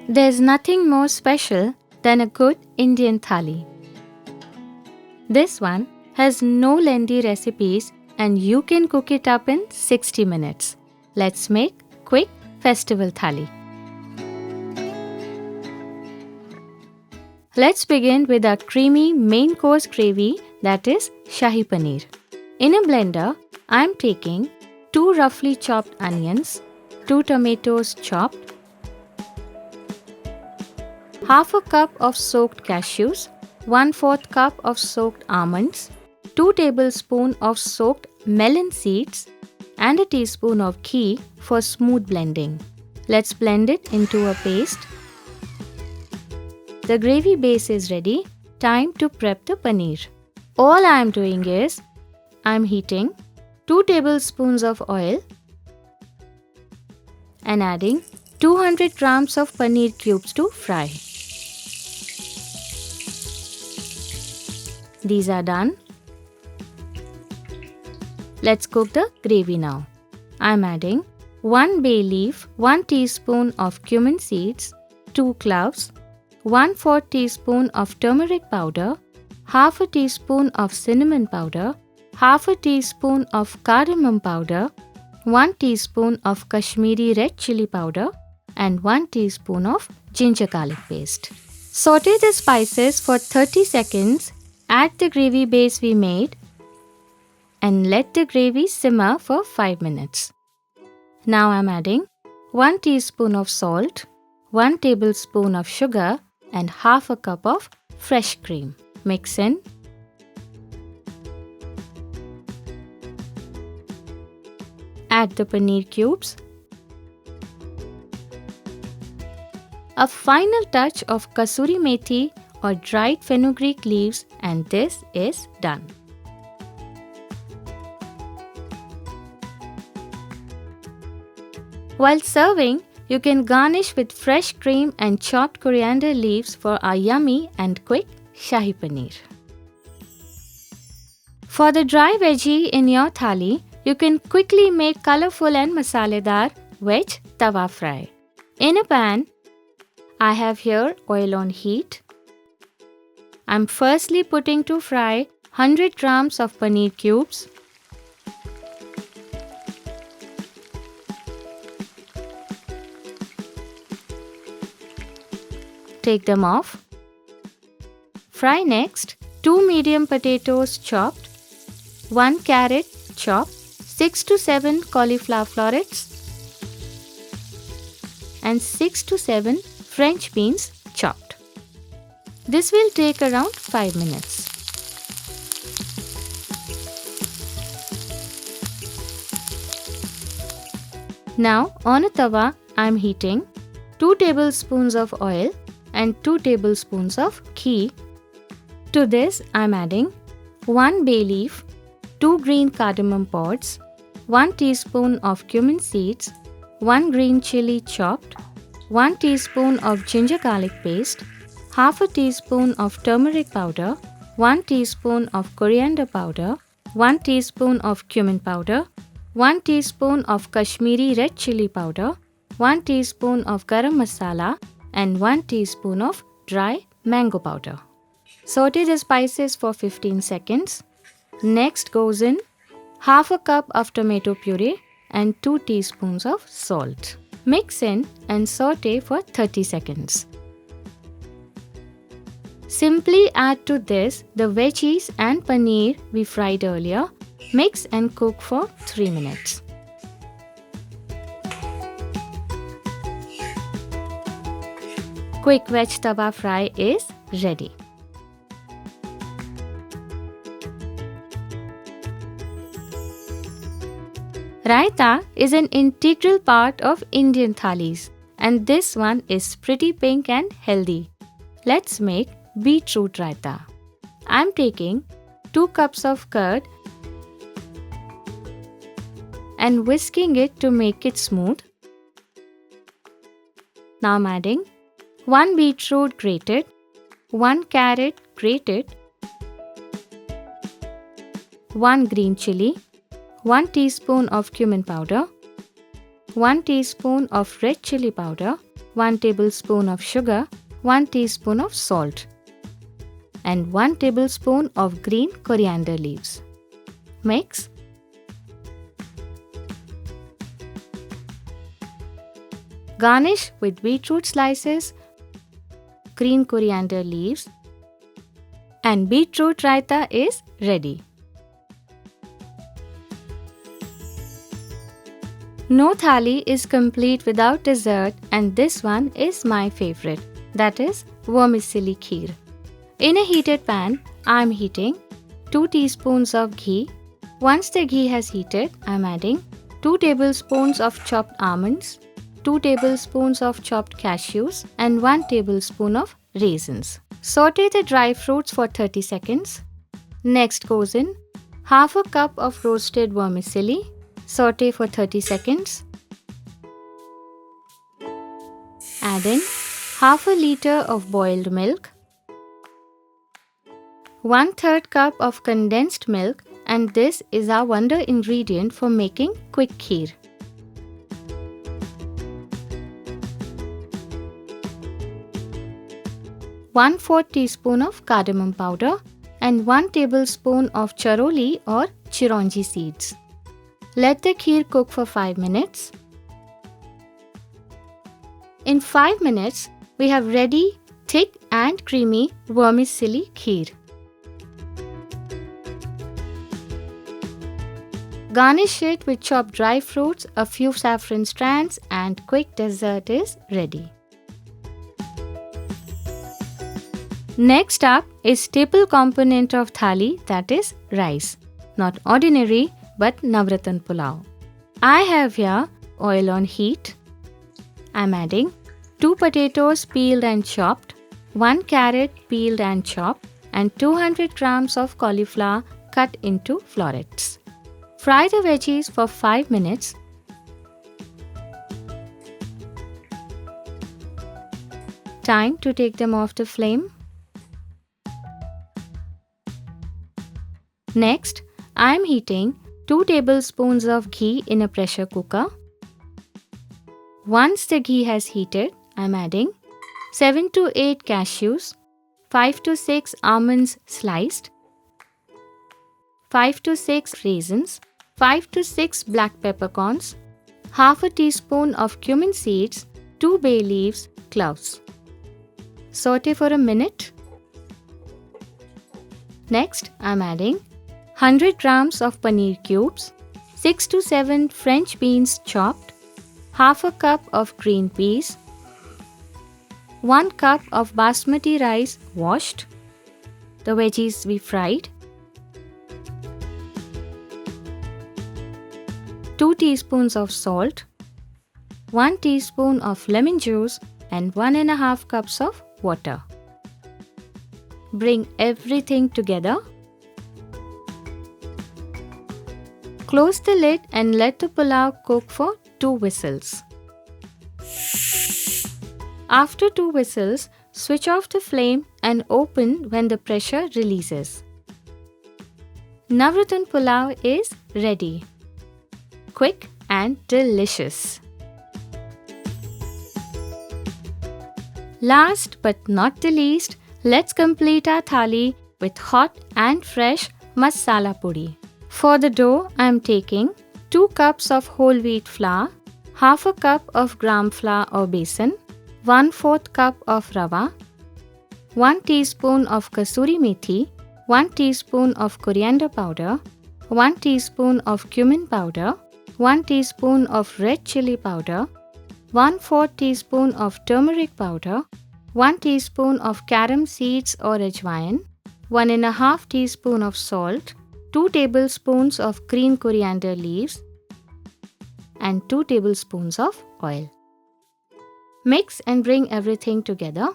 There's nothing more special than a good Indian thali. This one has no lengthy recipes and you can cook it up in 60 minutes. Let's make quick festival thali. Let's begin with our creamy main course gravy, that is Shahi Paneer. In a blender, I am taking 2 roughly chopped onions, 2 tomatoes chopped, half a cup of soaked cashews, 1/4 cup of soaked almonds, 2 tablespoons of soaked melon seeds, and a teaspoon of ghee for smooth blending. Let's blend it into a paste. The gravy base is ready. Time to prep the paneer. All I am doing is, I am heating 2 tablespoons of oil and adding 200 grams of paneer cubes to fry. These are done. Let's cook the gravy now. I am adding 1 bay leaf, 1 teaspoon of cumin seeds, 2 cloves, 1/4 teaspoon of turmeric powder, half a teaspoon of cinnamon powder, half a teaspoon of cardamom powder, 1 teaspoon of Kashmiri red chili powder, and 1 teaspoon of ginger garlic paste. Saute the spices for 30 seconds. Add the gravy base we made and let the gravy simmer for 5 minutes. Now I am adding 1 teaspoon of salt, 1 tablespoon of sugar, and half a cup of fresh cream. Mix in. Add the paneer cubes. A final touch of kasuri methi or dried fenugreek leaves, and this is done. While serving, you can garnish with fresh cream and chopped coriander leaves for our yummy and quick Shahi Paneer. For the dry veggie in your thali, you can quickly make colorful and masaledar veg tawa fry. In a pan, I have here oil on heat. I'm firstly putting to fry 100 grams of paneer cubes. Take them off. Fry next 2 medium potatoes chopped, 1 carrot chopped, 6 to 7 cauliflower florets, and 6 to 7 French beans chopped. This will take around 5 minutes. Now on a tawa, I am heating 2 tablespoons of oil and 2 tablespoons of ghee. To this, I am adding 1 bay leaf, 2 green cardamom pods, 1 teaspoon of cumin seeds, 1 green chili chopped, 1 teaspoon of ginger garlic paste, half a teaspoon of turmeric powder, 1 teaspoon of coriander powder, 1 teaspoon of cumin powder, 1 teaspoon of Kashmiri red chili powder, 1 teaspoon of garam masala, and 1 teaspoon of dry mango powder. Saute the spices for 15 seconds. Next goes in half a cup of tomato puree and 2 teaspoons of salt. Mix in and saute for 30 seconds. Simply add to this the veggies and paneer we fried earlier. Mix and cook for 3 minutes. Quick veg tawa fry is ready. Raita is an integral part of Indian thalis, and this one is pretty pink and healthy. Let's make beetroot raita. I'm taking 2 cups of curd and whisking it to make it smooth. Now I'm adding 1 beetroot grated, 1 carrot grated, 1 green chili, 1 teaspoon of cumin powder, 1 teaspoon of red chili powder, 1 tablespoon of sugar, 1 teaspoon of salt, and 1 tablespoon of green coriander leaves. Mix. Garnish with beetroot slices, green coriander leaves, and beetroot raita is ready. No thali is complete without dessert, and this one is my favorite, that is vermicelli kheer. In a heated pan, I am heating 2 teaspoons of ghee. Once the ghee has heated, I am adding 2 tablespoons of chopped almonds, 2 tablespoons of chopped cashews, and 1 tablespoon of raisins. Saute the dry fruits for 30 seconds. Next goes in half a cup of roasted vermicelli. Saute for 30 seconds. Add in half a liter of boiled milk, 1/3 cup of condensed milk, and this is our wonder ingredient for making quick kheer. One-fourth teaspoon of cardamom powder and 1 tablespoon of charoli or chironji seeds. Let the kheer cook for 5 minutes. In 5 minutes, we have ready thick and creamy vermicelli kheer. Garnish it with chopped dry fruits, a few saffron strands, and quick dessert is ready. Next up is staple component of thali, that is rice. Not ordinary, but Navratan Pulao. I have here oil on heat. I am adding 2 potatoes peeled and chopped, 1 carrot peeled and chopped, and 200 grams of cauliflower cut into florets. Fry the veggies for 5 minutes. Time to take them off the flame. Next, I am heating 2 tablespoons of ghee in a pressure cooker. Once the ghee has heated, I am adding 7 to 8 cashews, 5 to 6 almonds sliced, 5 to 6 raisins, 5 to 6 black peppercorns, half a teaspoon of cumin seeds, 2 bay leaves, cloves. Saute for a minute. Next, I am adding 100 grams of paneer cubes, 6 to 7 French beans chopped, half a cup of green peas, 1 cup of basmati rice washed, the veggies we fried, 2 teaspoons of salt, 1 teaspoon of lemon juice, and 1.5 cups of water. Bring everything together. Close the lid and let the pulao cook for 2 whistles. After 2 whistles, switch off the flame and open when the pressure releases. Navratan Pulao is ready. Quick and delicious. Last but not the least, let's complete our thali with hot and fresh Masala Puri. For the dough, I am taking 2 cups of whole wheat flour, half a cup of gram flour or besan, 1/4 cup of rava, 1 teaspoon of kasuri methi, 1 teaspoon of coriander powder, 1 teaspoon of cumin powder, 1 teaspoon of red chili powder, 1/4 teaspoon of turmeric powder, 1 teaspoon of carom seeds or ajwain, 1.5 teaspoon of salt, 2 tablespoons of green coriander leaves, and 2 tablespoons of oil. Mix and bring everything together.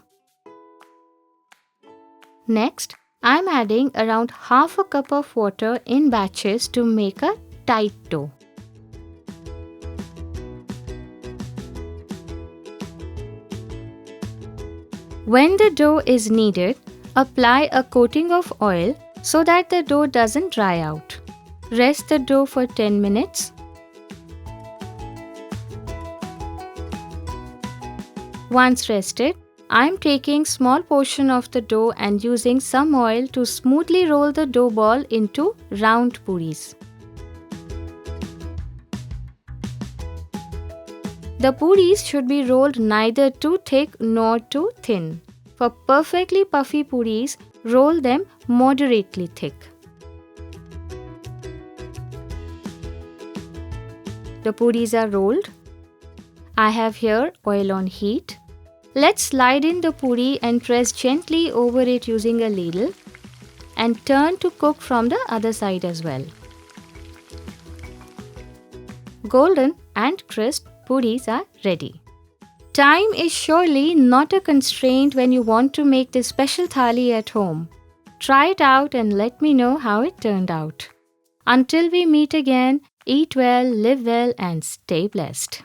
Next, I am adding around half a cup of water in batches to make a tight dough. When the dough is kneaded, apply a coating of oil so that the dough doesn't dry out. Rest the dough for 10 minutes. Once rested, I am taking small portion of the dough and using some oil to smoothly roll the dough ball into round puris. The puris should be rolled neither too thick nor too thin. For perfectly puffy puris, roll them moderately thick. The puris are rolled. I have here oil on heat. Let's slide in the puri and press gently over it using a ladle and turn to cook from the other side as well. Golden and crisp puris are ready. Time is surely not a constraint when you want to make this special thali at home. Try it out and let me know how it turned out. Until we meet again, eat well, live well, and stay blessed.